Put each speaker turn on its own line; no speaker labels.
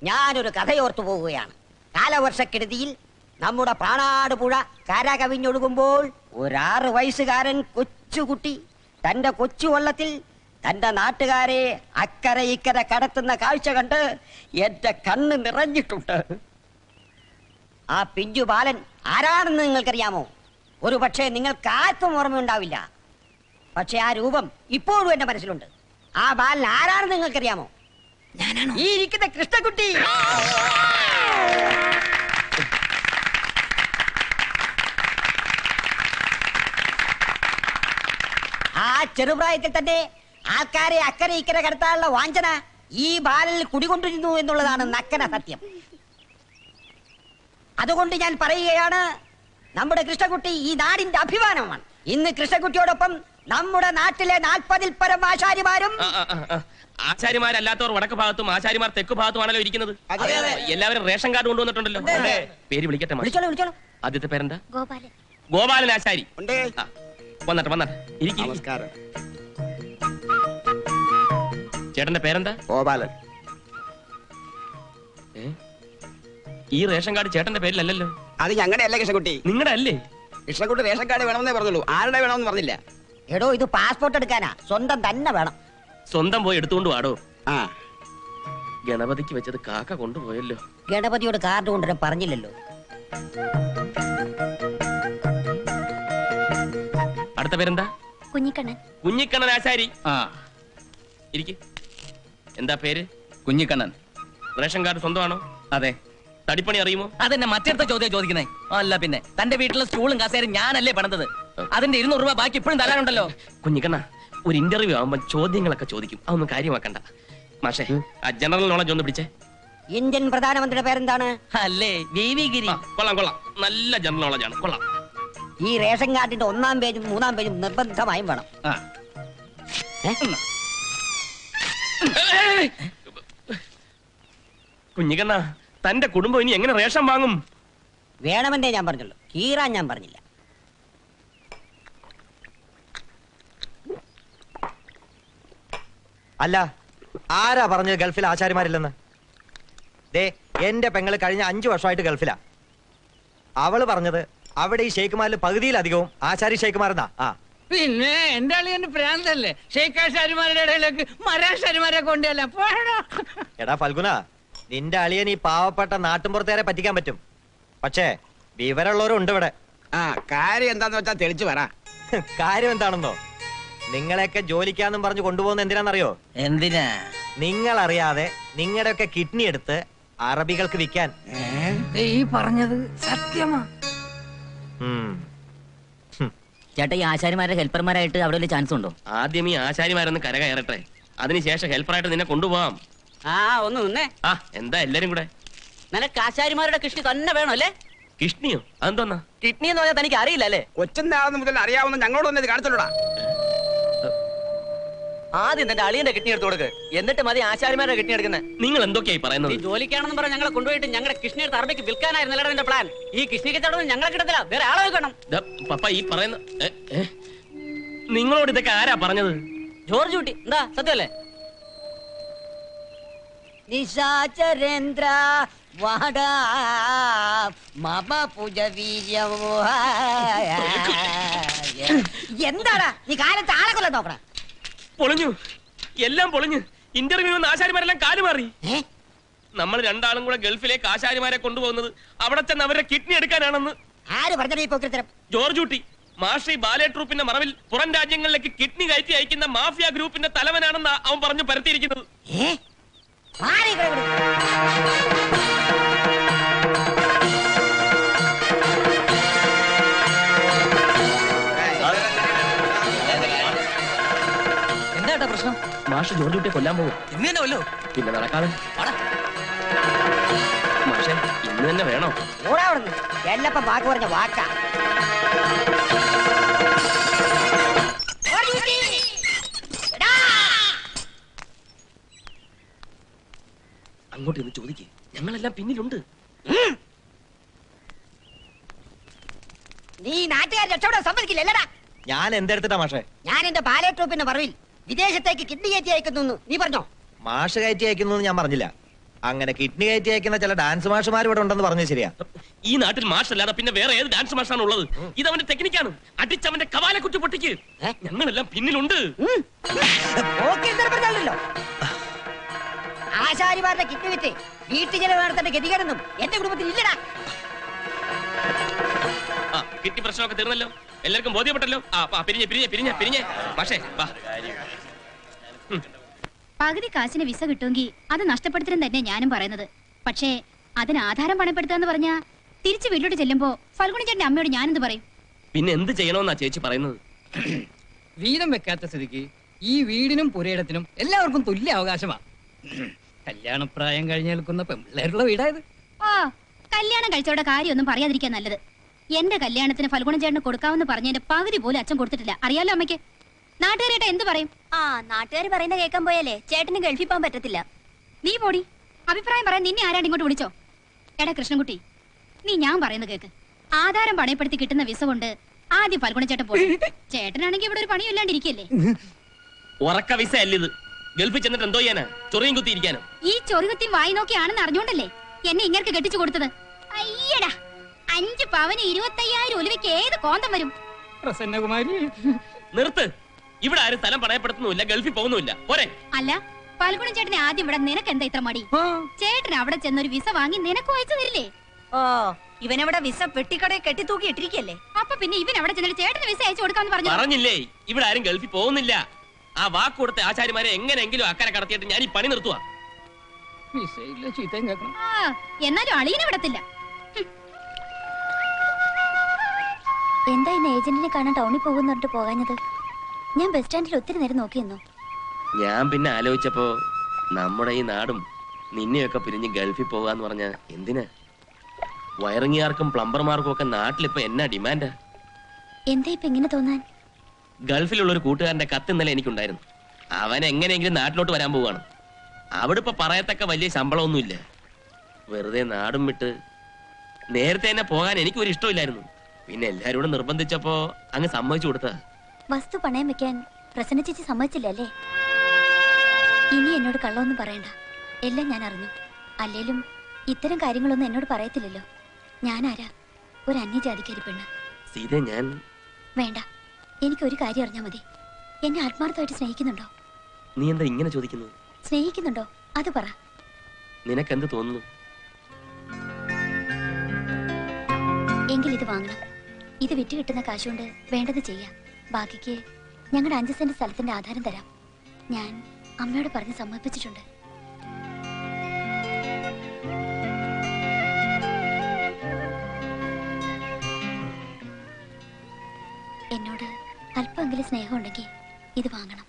ഞാനൊരു കഥയോർത്തു പോവുകയാണ്. കാലവർഷക്കെടുതിയിൽ നമ്മുടെ പാണാട് പുഴ കര കവിഞ്ഞൊഴുകുമ്പോൾ ഒരു 6 വയസ്സുകാരൻ കൊച്ചുകുട്ടി തന്റെ കൊച്ചു വള്ളത്തിൽ തന്റെ നാട്ടുകാരെ അക്കരെ ഇക്കരെ കടത്തുന്ന കാഴ്ച കണ്ട് എന്റെ കണ്ണ് നിറഞ്ഞിട്ടുണ്ട്. ആ പിഞ്ചു ബാലൻ ആരാണെന്ന് നിങ്ങൾക്കറിയാമോ? ഒരു പക്ഷേ നിങ്ങൾക്ക് ആർക്കും ഓർമ്മയുണ്ടാവില്ല. പക്ഷെ ആ രൂപം ഇപ്പോഴും എന്റെ മനസ്സിലുണ്ട്. ആ ബാലൻ ആരാണെന്ന് നിങ്ങൾക്കറിയാമോ?
ഞാനാണോ?
ഈ ഇരിക്കുന്ന കൃഷ്ണകുട്ടി. ആ ചെറുപ്രായത്തിൽ തന്നെ ആൾക്കാരെ അക്കരെ ഇക്കരെ കടത്താനുള്ള വാഞ്ചന ഈ ബാലനിൽ കുടികൊണ്ടിരുന്നു എന്നുള്ളതാണ് നക്കന സത്യം. അതുകൊണ്ട് ഞാൻ പറയുകയാണ്, നമ്മുടെ കൃഷ്ണകുട്ടി ഈ നാടിന്റെ അഭിമാനമാണ്. ഇന്ന് കൃഷ്ണകുട്ടിയോടൊപ്പം നമ്മുടെ നാട്ടിലെ 40-ൽ പരം ആശാരിമാരും.
ആശാരിമാരല്ലാത്തവർ വടക്ക് ഭാഗത്തും ആശാരിമാർ തെക്ക് ഭാഗത്തുമാണല്ലോ ഇരിക്കുന്നത്. എല്ലാവരും റേഷൻ കാർഡ് കൊണ്ടുവന്നിട്ടുണ്ടല്ലോ. പേര് വിളിക്കട്ടെ.
വിളിച്ചോളൂ വിളിച്ചോളൂ.
ആദ്യത്തെ പേരെന്താ?
ഗോപാലൻ.
ഗോപാലൻ ആശാരി. വന്നട്ടെ വന്നട്ടെ.
നമസ്കാരം.
ചേട്ടന്റെ പേരെന്താ?
ഗോപാലൻ.
ഈ റേഷൻ കാർഡ് ചേട്ടന്റെ പേരിലല്ലല്ലോ.
അത് ഞങ്ങളുടെ അല്ലേ കൃഷ്ണകുട്ടി?
നിങ്ങളുടെ അല്ലേ?
കൃഷ്ണകുട്ടി റേഷൻ കാർഡ് വേണമെന്നേ പറഞ്ഞുള്ളൂ. ആരുടെ വേണമെന്ന് പറഞ്ഞില്ല.
എടോ, ഇത് പാസ്പോർട്ട് എടുക്കാനാ, സ്വന്തം തന്നെ വേണം.
സ്വന്തം പോയി എടുത്തുകൊണ്ട് വാടോ.
ആ,
ഗണപതിക്ക് വെച്ചത് കാക്ക കൊണ്ടുപോയല്ലോ.
ഗണപതിയോട് കാർഡ് കൊണ്ടുവരാൻ പറഞ്ഞില്ലല്ലോ.
അടുത്ത പേരെന്താ?
കുഞ്ഞിക്കണ്ണൻ.
കുഞ്ഞിക്കണ്ണൻ ആശാരി. ഇരിക്ക്. എന്താ പേര്?
കുഞ്ഞിക്കണ്ണൻ.
റേഷൻ കാർഡ് സ്വന്തമാണോ?
അതെ.
തടിപ്പണി അറിയുമോ?
അതെന്നെ മറ്റേടത്തെ ചോദ്യം ചോദിക്കുന്നേ. അല്ല പിന്നെ തന്റെ വീട്ടിലെ സ്റ്റൂളും കസേരയും ഞാനല്ലേ പണിതത്. അതിന്റെ 200 രൂപ ബാക്കി ഇപ്പോഴും തരാനുണ്ടല്ലോ.
കുഞ്ഞിക്കണ്ണ, ഒരു ഇന്റർവ്യൂ ആവുമ്പോ ചോദ്യങ്ങളൊക്കെ ചോദിക്കും, അതൊന്നും കാര്യമാക്കണ്ട. മാഷേ, ആ ജനറൽ നോളജ് ഒന്ന് പിടിച്ചേ.
ഇന്ത്യൻ പ്രധാനമന്ത്രിയുടെ പേരെന്താണ്?
അല്ലേ, വി ഗിരി.
കൊള്ളാം കൊള്ളാം, നല്ല ജനറൽ നോളജ് ആണ്, കൊള്ളാം.
ഈ റേഷൻ കാർഡിന്റെ 1-ാം പേജും 3-ാം പേജും നിർബന്ധമായും വേണം.
കുഞ്ഞിക്കണ്ണ, തന്റെ കുടുംബം ഇനി എങ്ങനെ റേഷൻ വാങ്ങും?
വേണമെന്നേ ഞാൻ പറഞ്ഞുള്ളൂ, കീറാൻ ഞാൻ പറഞ്ഞില്ല.
അല്ല, ആരാ പറഞ്ഞത് ഗൾഫിൽ ആശാരിമാരില്ലെന്ന്? ദേ, എന്റെ പെങ്ങള് കഴിഞ്ഞ 5 വർഷമായിട്ട് ഗൾഫിലാ. അവള് പറഞ്ഞത് അവിടെ ഈ ഷെയ്ഖുമാരിൽ പകുതിയിലധികവും ആശാരി ഷെയ്ഖുമാരെന്നാ.
പിന്നെ എന്റെ അളിയന്റെ പ്രാന്തല്ലേ ഷെയ്ഖാശാരിമാരുടെ ഇടയിലേക്ക് മരാശാരിമാരെ കൊണ്ടല്ല.
എടാ ഫൽഗുന, നിന്റെ അളിയൻ ഈ പാവപ്പെട്ട നാട്ടുമ്പുറത്തേരെ പറ്റിക്കാൻ പറ്റും. പക്ഷേ വിവരമുള്ളവരും ഉണ്ട് ഇവിടെ.
ആ, കാര്യം എന്താന്ന് വെച്ചാ തെളിച്ചു പറ.
കാര്യം എന്താണെന്നോ? നിങ്ങളെയൊക്കെ ജോലിക്കാന്നും പറഞ്ഞു കൊണ്ടുപോകുന്ന എന്തിനാണെന്നറിയോ?
എന്തിനാ?
നിങ്ങൾ അറിയാതെ നിങ്ങളുടെയൊക്കെ കിഡ്നി എടുത്ത് അറബികൾക്ക് വിൽക്കാൻ.
ഈ പറഞ്ഞത് സത്യമാ.
ചേട്ടാ, ഈ ആശാരിമാരുടെ ഹെൽപ്പർമാരായിട്ട് അവിടെ വലിയ ചാൻസ് ഉണ്ടോ?
ആദ്യം ഈ ആശാരിമാരൊന്ന് കരകയറട്ടെ, അതിനുശേഷം ഹെൽപ്പറായിട്ട് നിന്നെ കൊണ്ടുപോവാം.
ഒന്ന് നിന്നേ.
ആ, എന്താ എല്ലാരും കൂടെ?
നിനക്ക് ആശാരിമാരുടെ കിഷ്ണി തന്നെ വേണോ അല്ലേ?
കിഷ്ണിയോ? അതെന്തോന്നാ?
കിഡ്നി എന്ന് പറഞ്ഞാൽ തനിക്ക് അറിയില്ല അല്ലേ?
കൊച്ചിന്റെ മുതൽ അറിയാവുന്ന ഞങ്ങളോട് തന്നെ ഇത് കാണിച്ചോടാ.
ആദ്യം തന്റെ അളിയന്റെ കിഡ്നി എടുത്തു കൊടുക്ക്, എന്നിട്ട് മതി ആശാരിമാരുടെ കിഡ്നി എടുക്കുന്നത്.
നിങ്ങൾ എന്തൊക്കെയായി പറയുന്നത്?
ഈ ജോലിക്കാണെന്ന് പറഞ്ഞ ഞങ്ങളെ കൊണ്ടുപോയിട്ട് ഞങ്ങളുടെ കിഷ്ണി എടുത്ത് അറബിക്ക് വിൽക്കാനായിരുന്നല്ലോ എന്റെ പ്ലാൻ. ഈ കിഷ്ണി കച്ചവടം ഞങ്ങളെ കിട്ടത്തില്ല, വേറെ ആളെ വെക്കണം.
പപ്പ ഈ പറയുന്ന നിങ്ങളോട് ഇതൊക്കെ ആരാ പറഞ്ഞത്?
ജോർജ് കുട്ടി. എന്താ സത്യമല്ലേ?
നിശാചരേന്ദ്ര വാടാ മമ പൂജവീര്യം. എന്താടാ നീ കാലത്ത് ആളെ കൊല്ലാൻ നോക്കണ?
പൊളിഞ്ഞു, എല്ലാം പൊളിഞ്ഞു. ഇന്റർവ്യൂ ആശാരിമാരെല്ലാം കാലുമാറി. നമ്മൾ രണ്ടാളും കൂടെ ഗൾഫിലേക്ക് ആശാരിമാരെ കൊണ്ടുപോകുന്നത് അവിടെ ചെന്ന് അവരുടെ കിഡ്നി എടുക്കാനാണെന്ന്.
ആര് പറഞ്ഞ ഇപ്പോത്തരം?
ജോർജ് കുട്ടി മാഷി ബാലെ ട്രൂപ്പിന്റെ മറവിൽ പുറം രാജ്യങ്ങളിലേക്ക് കിഡ്നി കയറ്റി അയക്കുന്ന മാഫിയ ഗ്രൂപ്പിന്റെ തലവനാണെന്ന് അവൻ പറഞ്ഞു പരത്തിയിരിക്കുന്നത്.
എന്താ പ്രശ്നം?
മാഷ് ജോർജ് കുട്ടിയെ കൊല്ലാൻ പോകും.
ഇന്ന് തന്നെ വല്ലോ?
പിന്നെ നടക്കാതെ. മാഷെ, ഇന്ന് തന്നെ വേണോ?
എല്ലപ്പം വാക്ക് പറഞ്ഞ വാക്കാ.
അങ്ങോട്ട് ഇന്ന് ചോദിക്കേ, ഞങ്ങളെല്ലാം പിന്നിലുണ്ട്.
നീ നാട്ടുകാർ രക്ഷപ്പെടാൻ സമ്മതിക്കില്ലല്ലടാ.
ഞാൻ എന്തെടുത്തിട്ടാ മാഷേ?
ഞാൻ എന്റെ ബാലെ ട്രൂപ്പിന്റെ മറവിൽ വിദേശത്തേക്ക് കിഡ്നി കയറ്റി അയക്കുന്നു നീ പറഞ്ഞോ?
മാഷ് കയറ്റി അയക്കുന്നു ഞാൻ പറഞ്ഞില്ല. അങ്ങനെ കിഡ്നി കയറ്റി അയക്കുന്ന ചില ഡാൻസ് മാഷുമാർ ഇവിടെ ഉണ്ടെന്ന് പറഞ്ഞത് ശരിയാ.
ഈ നാട്ടിൽ മാഷല്ലാതെ പിന്നെ വേറെ ഏത് ഡാൻസ് മാഷാണ് ഉള്ളത്? ഇത് അവന്റെ ടെക്നിക്കാണ്. അടിച്ചവന്റെ കവാലെ കുറ്റി പൊട്ടിക്ക്. ഞങ്ങളെല്ലാം പിന്നിലുണ്ട്.
ഓക്കെല്ലോ ആശാരിമാരുടെ കിറ്റ് വിറ്റ് വീട്ടു ചെലവ് നടത്തേണ്ട ഗതികേടൊന്നും എന്റെ കുടുംബത്തിൽ ഇല്ലടാ.
ആ കിട്ടി പ്രശ്നമൊക്കെ തീർന്നല്ലോ, എല്ലാവർക്കും ബോധ്യപ്പെട്ടല്ലോ. ആ പിരിഞ്ഞേ പിരിഞ്ഞേ പിരിഞ്ഞേ പിരിഞ്ഞേ മാഷേ വാ.
പകുതി കാശിന് വിസ കിട്ടുമെങ്കിൽ അത് നഷ്ടപ്പെടുത്തലും തന്നെ ഞാനും പറയുന്നത്. പക്ഷേ അതിന് ആധാരം പണപ്പെടുത്താന്ന് പറഞ്ഞാ തിരിച്ച് വീട്ടിലോട്ട് ചെല്ലുമ്പോ ഫൽഗുണി ചേട്ടന്റെ അമ്മയോട് ഞാനെന്ത് പറയും?
പിന്നെ എന്ത് ചെയ്യണമെന്നാ ചേച്ചി പറയുന്നത്?
വീതം വെക്കാത്ത സ്ഥിതിക്ക് ഈ വീടിനും പുരയിടത്തിനും എല്ലാവർക്കും തുല്യ അവകാശമാണ്. കല്യാണപ്രായം കഴിഞ്ഞ് നിൽക്കുന്ന പെൺപിള്ളേരുള്ള വീടായത്.
ആ കല്യാണം കഴിച്ചവരുടെ കാര്യമൊന്നും പറയാതിരിക്കാൻ നല്ലത്. എന്റെ കല്യാണത്തിന് ഫൽഗുണ ചേട്ടന് കൊടുക്കാമെന്ന് പറഞ്ഞതിന്റെ പകുതി പോലും അച്ഛൻ കൊടുത്തിട്ടില്ല. അറിയാലോ അമ്മയ്ക്ക്. നാട്ടുകാരേട്ട എന്ത് പറയും?
ആ നാട്ടുകാർ പറയുന്ന കേൾക്കാൻ പോയാലേ ചേട്ടന് ഗൾഫിൽ പോകാൻ പറ്റത്തില്ല.
നീ പോടി. അഭിപ്രായം പറയാൻ നിന്നെ ആരാണ്ട് ഇങ്ങോട്ട് വിളിച്ചോ? എടാ കൃഷ്ണൻകുട്ടി, നീ ഞാൻ പറയുന്നത് കേക്ക്. ആധാരം പണയപ്പെടുത്തി കിട്ടുന്ന വിസ കൊണ്ട് ആദ്യം ഫൽഗുണ ചേട്ടൻ പോയി. ചേട്ടനാണെങ്കിൽ ഇവിടെ ഒരു പണിയും ഇല്ലാണ്ടിരിക്കല്ലേ.
ഉറക്ക വിസ അല്ല ഇത്. ഗൾഫിൽ ചെന്നിട്ട് എന്തോ ചെയ്യാനാ? ചൊറിയും കുത്തിയിരിക്കാനോ?
ഈ ചൊറികുത്തിയും വായി നോക്കിയാണെന്ന് അറിഞ്ഞോണ്ടല്ലേ എന്നെ ഇങ്ങനെ കെട്ടിച്ചു കൊടുത്തത്. അയ്യടാ 5 പവന് 25,000 ഒലിവയ്ക്ക് ഏത് കോന്തം വരും?
പ്രസന്നകുമാരി
നിർത്ത്. ഇവിടെ ആരും സ്ഥലം പണയപ്പെടുത്തുന്നില്ല, ഗൾഫിൽ പോകുന്നില്ല. പോരെ.
അല്ല ഫൽഗുണ ചേട്ടനെ ആദ്യം ഇവിടെ നിനക്ക് എന്താ ഇത്ര മടി? ചേട്ടൻ അവിടെ ചെന്നൊരു വിസ വാങ്ങി നിനക്ക് അയച്ചു തരില്ലേ?
ഓ ഇവനവിടെ വിസ പെട്ടിക്കടയെ കെട്ടിത്തൂക്കി ഇട്ടിരിക്കല്ലേ.
അപ്പൊ പിന്നെ ഇവൻ അവിടെ ചെന്നിട്ട് ചേട്ടന് വിസ അയച്ചു കൊടുക്കാന്ന് പറഞ്ഞു.
പറഞ്ഞില്ലേ ഇവിടെ ആരും ഗൾഫിൽ പോകുന്നില്ല. ആ വാക്ക് കൊടുത്ത ആചാര്യമാരെ എങ്ങനെയെങ്കിലും അക്കരെ കടത്തിയിട്ട് ഞാൻ ഈ പണി നിർത്തുവാ.
വിസയില്ല, ചീത്തയും കേൾക്കണം.
ആ എന്നാലും അളിയനെ വിടത്തില്ല.
എന്താ ഇന്ന് ഏജന്റിനെ കാണാൻ ടൗണിൽ പോകുന്നിട്ട് പോകാഞ്ഞത്? ഞാൻ ബസ് സ്റ്റാൻഡിൽ ഒത്തിരി നേരം നോക്കിയെന്നു.
ഞാൻ പിന്നെ ആലോചിച്ചപ്പോ നമ്മുടെ ഈ നാടും നിന്നെയൊക്കെ പിരിഞ്ഞ് ഗൾഫിൽ പോകാന്ന് പറഞ്ഞ എന്തിനാ? വയറിങ്ങുകാർക്കും പ്ലംബർമാർക്കും ഒക്കെ നാട്ടിലിപ്പോ എന്നാ ഡിമാൻഡാ?
എന്താ ഇപ്പൊ ഇങ്ങനെ തോന്നാൻ?
ഗൾഫിലുള്ള ഒരു കൂട്ടുകാരന്റെ കത്ത് ഇന്നലെ എനിക്കുണ്ടായിരുന്നു. അവൻ എങ്ങനെയെങ്കിലും നാട്ടിലോട്ട് വരാൻ പോവാണ്. അവിടെ ഇപ്പൊ പറയത്തക്ക വലിയ ശമ്പളമൊന്നുമില്ല. വെറുതെ നാടും വിട്ട് നേരത്തെ തന്നെ പോകാൻ എനിക്കൊരു ഇഷ്ടമില്ലായിരുന്നു. പിന്നെ എല്ലാരോടും നിർബന്ധിച്ചപ്പോ അങ്ങ് സമ്മതിച്ചു കൊടുത്ത.
വസ്തു പണയം വെക്കാൻ പ്രസന്ന ചേച്ചി സമ്മതിച്ചില്ല അല്ലേ? ഇനി എന്നോട് കള്ളമൊന്നും പറയണ്ട. എല്ലാം ഞാൻ അറിഞ്ഞു. അല്ലേലും ഇത്തരം കാര്യങ്ങളൊന്നും എന്നോട് പറയത്തില്ലല്ലോ. ഞാനാരാ? ഒരു അന്യജാതിക്കാരി പെണ്ണ്.
സീത ഞാൻ
വേണ്ട, എനിക്കൊരു കാര്യം അറിഞ്ഞാൽ മതി. എന്നെ ആത്മാർത്ഥമായിട്ട് സ്നേഹിക്കുന്നുണ്ടോ?
നീ എന്താ ഇങ്ങനെ ചോദിക്കുന്നത്?
സ്നേഹിക്കുന്നുണ്ടോ അത് പറ.
നിനക്കെന്ത് തോന്നുന്നു?
എങ്കിൽ ഇത് വാങ്ങണം. ഇത് വിറ്റ് കിട്ടുന്ന കാശുകൊണ്ട് വേണ്ടത് ചെയ്യാം. ബാക്കിക്ക് ഞങ്ങളുടെ 5 സെന്റ് സ്ഥലത്തിന്റെ ആധാരം തരാം. ഞാൻ അമ്മയോട് പറഞ്ഞ് സമ്മതിപ്പിച്ചിട്ടുണ്ട്. എന്നോട് അല്പമെങ്കിലും സ്നേഹം ഉണ്ടെങ്കിൽ ഇത് വാങ്ങണം.